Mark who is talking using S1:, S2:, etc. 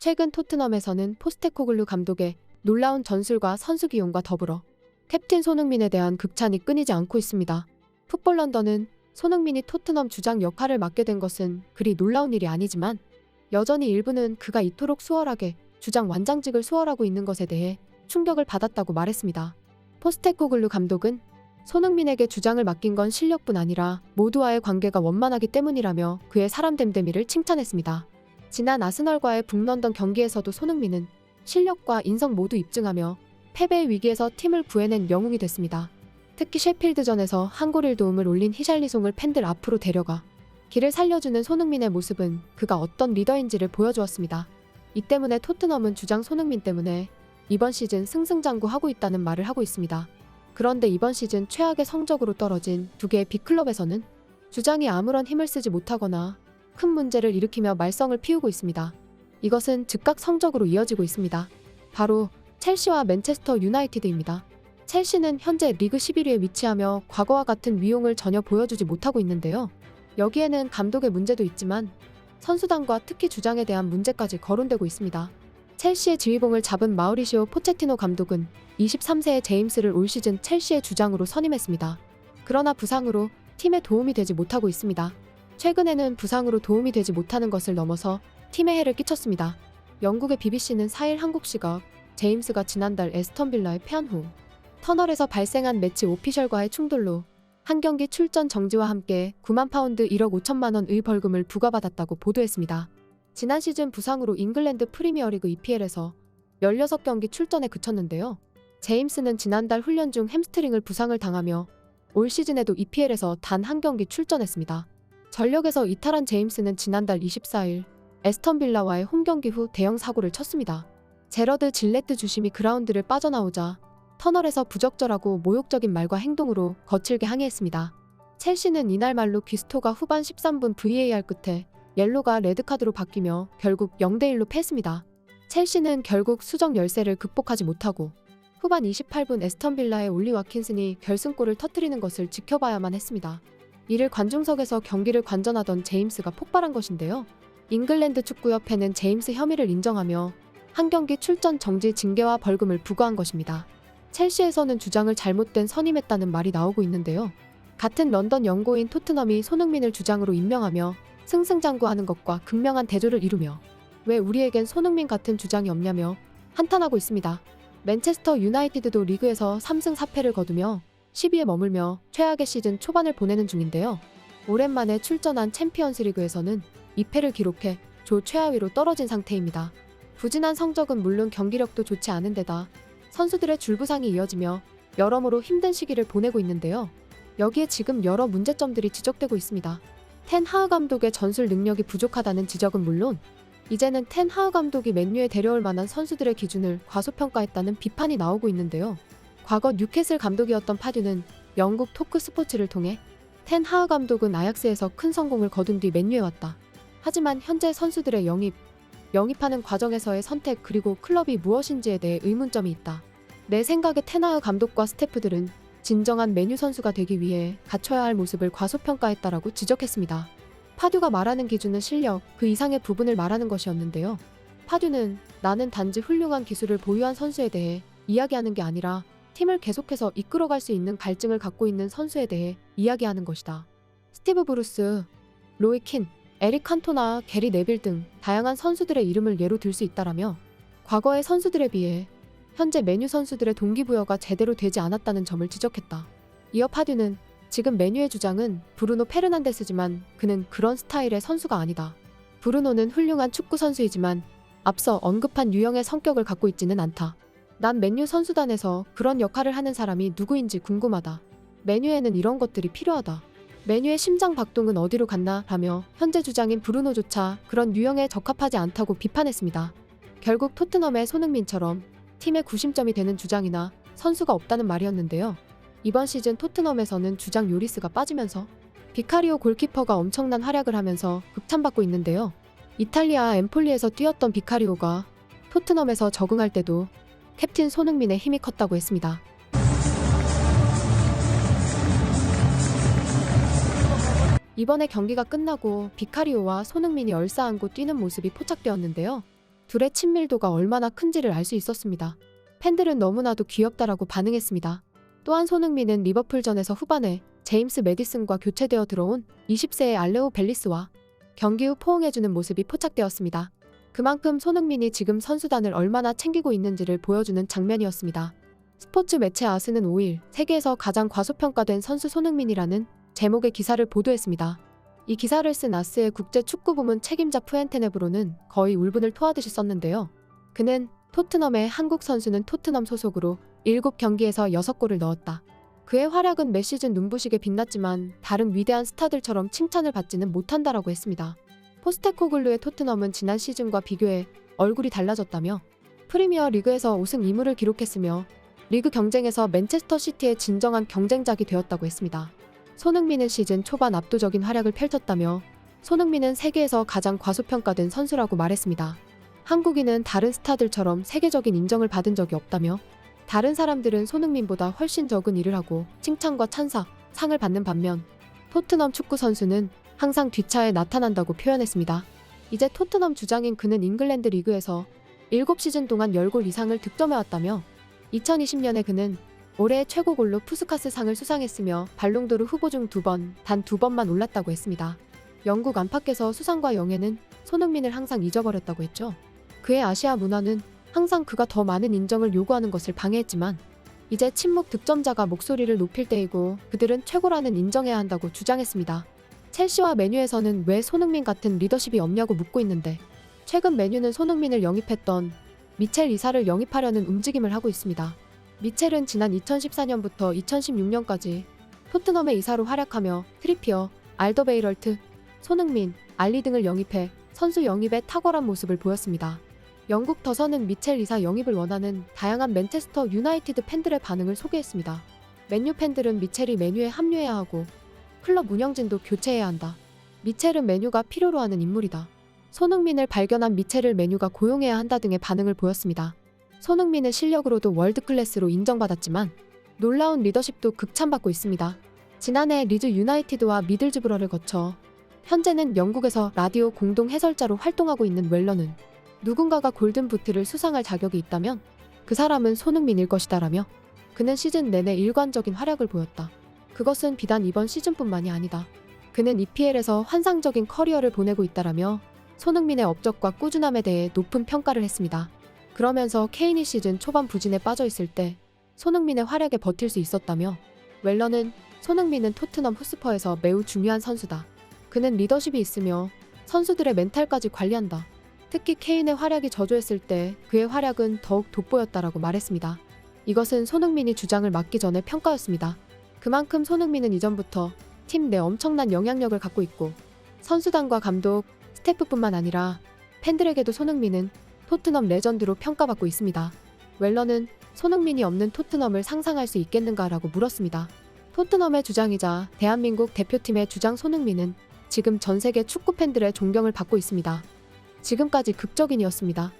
S1: 최근 토트넘에서는 포스테코글루 감독의 놀라운 전술과 선수 기용과 더불어 캡틴 손흥민에 대한 극찬이 끊이지 않고 있습니다. 풋볼 런던은 손흥민이 토트넘 주장 역할을 맡게 된 것은 그리 놀라운 일이 아니지만 여전히 일부는 그가 이토록 수월하게 주장 완장직을 수월하고 있는 것에 대해 충격을 받았다고 말했습니다. 포스테코글루 감독은 손흥민에게 주장을 맡긴 건 실력뿐 아니라 모두와의 관계가 원만하기 때문이라며 그의 사람 됨됨이를 칭찬했습니다. 지난 아스널과의 북런던 경기에서도 손흥민은 실력과 인성 모두 입증하며 패배의 위기에서 팀을 구해낸 영웅이 됐습니다. 특히 셰필드전에서 한 골 1도움을 올린 히샬리송을 팬들 앞으로 데려가 길을 살려주는 손흥민의 모습은 그가 어떤 리더인지를 보여주었습니다. 이 때문에 토트넘은 주장 손흥민 때문에 이번 시즌 승승장구하고 있다는 말을 하고 있습니다. 그런데 이번 시즌 최악의 성적으로 떨어진 두 개의 빅클럽에서는 주장이 아무런 힘을 쓰지 못하거나 큰 문제를 일으키며 말썽을 피우고 있습니다. 이것은 즉각 성적으로 이어지고 있습니다. 바로 첼시와 맨체스터 유나이티드입니다. 첼시는 현재 리그 11위에 위치하며 과거와 같은 위용을 전혀 보여주지 못하고 있는데요. 여기에는 감독의 문제도 있지만 선수단과 특히 주장에 대한 문제까지 거론되고 있습니다. 첼시의 지휘봉을 잡은 마우리시오 포체티노 감독은 23세의 제임스를 올 시즌 첼시의 주장으로 선임했습니다. 그러나 부상으로 팀에 도움이 되지 못하고 있습니다. 최근에는 부상으로 도움이 되지 못하는 것을 넘어서 팀에 해를 끼쳤습니다. 영국의 BBC는 4일 한국 시각 제임스가 지난달 에스턴 빌라에 패한 후 터널에서 발생한 매치 오피셜과의 충돌로 한 경기 출전 정지와 함께 9만 파운드 1억 5천만 원의 벌금을 부과받았다고 보도했습니다. 지난 시즌 부상으로 잉글랜드 프리미어리그 EPL에서 16경기 출전에 그쳤는데요. 제임스는 지난달 훈련 중 햄스트링을 부상을 당하며 올 시즌에도 EPL에서 단 한 경기 출전했습니다. 전력에서 이탈한 제임스는 지난달 24일 에스턴 빌라와의 홈경기 후 대형 사고를 쳤습니다. 제러드 질레트 주심이 그라운드를 빠져나오자 터널에서 부적절하고 모욕적인 말과 행동으로 거칠게 항의했습니다. 첼시는 이날 말로 귀스토가 후반 13분 VAR 끝에 옐로가 레드카드로 바뀌며 결국 0대1로 패했습니다. 첼시는 결국 수적 열세를 극복하지 못하고 후반 28분 에스턴 빌라의 올리 와킨슨이 결승골을 터뜨리는 것을 지켜봐야만 했습니다. 이를 관중석에서 경기를 관전하던 제임스가 폭발한 것인데요. 잉글랜드 축구협회는 제임스 혐의를 인정하며 한 경기 출전 정지 징계와 벌금을 부과한 것입니다. 첼시에서는 주장을 잘못된 선임했다는 말이 나오고 있는데요. 같은 런던 연고인 토트넘이 손흥민을 주장으로 임명하며 승승장구하는 것과 극명한 대조를 이루며 왜 우리에겐 손흥민 같은 주장이 없냐며 한탄하고 있습니다. 맨체스터 유나이티드도 리그에서 3승 4패를 거두며 10위에 머물며 최악의 시즌 초반을 보내는 중인데요. 오랜만에 출전한 챔피언스 리그에서는 2패를 기록해 조 최하위로 떨어진 상태입니다. 부진한 성적은 물론 경기력도 좋지 않은 데다 선수들의 줄부상이 이어지며 여러모로 힘든 시기를 보내고 있는데요. 여기에 지금 여러 문제점들이 지적되고 있습니다. 텐 하흐 감독의 전술 능력이 부족하다는 지적은 물론 이제는 텐 하흐 감독이 맨유에 데려올 만한 선수들의 기준을 과소평가했다는 비판이 나오고 있는데요. 과거 뉴캐슬 감독이었던 파듀는 영국 토크 스포츠를 통해 텐 하흐 감독은 아약스에서 큰 성공을 거둔 뒤 맨유에 왔다. 하지만 현재 선수들의 영입하는 과정에서의 선택 그리고 클럽이 무엇인지에 대해 의문점이 있다. 내 생각에 텐 하흐 감독과 스태프들은 진정한 맨유 선수가 되기 위해 갖춰야 할 모습을 과소평가했다라고 지적했습니다. 파듀가 말하는 기준은 실력, 그 이상의 부분을 말하는 것이었는데요. 파듀는 나는 단지 훌륭한 기술을 보유한 선수에 대해 이야기하는 게 아니라 팀을 계속해서 이끌어갈 수 있는 갈증을 갖고 있는 선수에 대해 이야기하는 것이다. 스티브 브루스, 로이 킨, 에릭 칸토나 게리 네빌 등 다양한 선수들의 이름을 예로 들 수 있다라며 과거의 선수들에 비해 현재 맨유 선수들의 동기부여가 제대로 되지 않았다는 점을 지적했다. 이어 파듀는 지금 맨유의 주장은 브루노 페르난데스지만 그는 그런 스타일의 선수가 아니다. 브루노는 훌륭한 축구 선수이지만 앞서 언급한 유형의 성격을 갖고 있지는 않다. 난 맨유 선수단에서 그런 역할을 하는 사람이 누구인지 궁금하다. 맨유에는 이런 것들이 필요하다. 맨유의 심장 박동은 어디로 갔나 라며 현재 주장인 브루노조차 그런 유형에 적합하지 않다고 비판했습니다. 결국 토트넘의 손흥민처럼 팀의 구심점이 되는 주장이나 선수가 없다는 말이었는데요. 이번 시즌 토트넘에서는 주장 요리스가 빠지면서 비카리오 골키퍼가 엄청난 활약을 하면서 극찬받고 있는데요. 이탈리아 엠폴리에서 뛰었던 비카리오가 토트넘에서 적응할 때도 캡틴 손흥민의 힘이 컸다고 했습니다. 이번에 경기가 끝나고 비카리오와 손흥민이 얼싸안고 뛰는 모습이 포착되었는데요. 둘의 친밀도가 얼마나 큰지를 알 수 있었습니다. 팬들은 너무나도 귀엽다라고 반응했습니다. 또한 손흥민은 리버풀전에서 후반에 제임스 매디슨과 교체되어 들어온 20세의 알레오 벨리스와 경기 후 포옹해주는 모습이 포착되었습니다. 그만큼 손흥민이 지금 선수단을 얼마나 챙기고 있는지를 보여주는 장면이었습니다. 스포츠 매체 아스는 5일 세계에서 가장 과소평가된 선수 손흥민이라는 제목의 기사를 보도했습니다. 이 기사를 쓴 아스의 국제축구부문 책임자 푸엔테네브로는 거의 울분을 토하듯이 썼는데요. 그는 토트넘의 한국 선수는 토트넘 소속으로 7경기에서 6골을 넣었다. 그의 활약은 매 시즌 눈부시게 빛났지만 다른 위대한 스타들처럼 칭찬을 받지는 못한다라고 했습니다. 포스테코글루의 토트넘은 지난 시즌과 비교해 얼굴이 달라졌다며 프리미어 리그에서 우승 2무를 기록했으며 리그 경쟁에서 맨체스터 시티의 진정한 경쟁작이 되었다고 했습니다. 손흥민은 시즌 초반 압도적인 활약을 펼쳤다며 손흥민은 세계에서 가장 과소평가된 선수라고 말했습니다. 한국인은 다른 스타들처럼 세계적인 인정을 받은 적이 없다며 다른 사람들은 손흥민보다 훨씬 적은 일을 하고 칭찬과 찬사, 상을 받는 반면 토트넘 축구 선수는 항상 뒷차에 나타난다고 표현했습니다. 이제 토트넘 주장인 그는 잉글랜드 리그에서 7시즌 동안 10골 이상을 득점해왔다며 2020년에 그는 올해의 최고골로 푸스카스 상을 수상했으며 발롱도르 후보 중 단 2번만 올랐다고 했습니다. 영국 안팎에서 수상과 영예는 손흥민을 항상 잊어버렸다고 했죠. 그의 아시아 문화는 항상 그가 더 많은 인정을 요구하는 것을 방해했지만 이제 침묵 득점자가 목소리를 높일 때이고 그들은 최고라는 인정해야 한다고 주장했습니다. 첼시와 맨유에서는 왜 손흥민 같은 리더십이 없냐고 묻고 있는데 최근 맨유는 손흥민을 영입했던 미첼 이사를 영입하려는 움직임을 하고 있습니다. 미첼은 지난 2014년부터 2016년까지 토트넘의 이사로 활약하며 트리피어, 알더베이럴트, 손흥민, 알리 등을 영입해 선수 영입에 탁월한 모습을 보였습니다. 영국 더선은 미첼 이사 영입을 원하는 다양한 맨체스터 유나이티드 팬들의 반응을 소개했습니다. 맨유 팬들은 미첼이 맨유에 합류해야 하고 클럽 운영진도 교체해야 한다. 미첼은 맨유가 필요로 하는 인물이다. 손흥민을 발견한 미첼을 맨유가 고용해야 한다 등의 반응을 보였습니다. 손흥민은 실력으로도 월드클래스로 인정받았지만 놀라운 리더십도 극찬받고 있습니다. 지난해 리즈 유나이티드와 미들즈브러를 거쳐 현재는 영국에서 라디오 공동 해설자로 활동하고 있는 웰러는 누군가가 골든부트를 수상할 자격이 있다면 그 사람은 손흥민일 것이다라며 그는 시즌 내내 일관적인 활약을 보였다. 그것은 비단 이번 시즌뿐만이 아니다. 그는 EPL에서 환상적인 커리어를 보내고 있다라며 손흥민의 업적과 꾸준함에 대해 높은 평가를 했습니다. 그러면서 케인이 시즌 초반 부진에 빠져있을 때 손흥민의 활약에 버틸 수 있었다며 웰러는 손흥민은 토트넘 호스퍼에서 매우 중요한 선수다. 그는 리더십이 있으며 선수들의 멘탈까지 관리한다. 특히 케인의 활약이 저조했을 때 그의 활약은 더욱 돋보였다라고 말했습니다. 이것은 손흥민이 주장을 맡기 전의 평가였습니다. 그만큼 손흥민은 이전부터 팀 내 엄청난 영향력을 갖고 있고 선수단과 감독, 스태프뿐만 아니라 팬들에게도 손흥민은 토트넘 레전드로 평가받고 있습니다. 웰러는 손흥민이 없는 토트넘을 상상할 수 있겠는가라고 물었습니다. 토트넘의 주장이자 대한민국 대표팀의 주장 손흥민은 지금 전 세계 축구 팬들의 존경을 받고 있습니다. 지금까지 극적인이었습니다.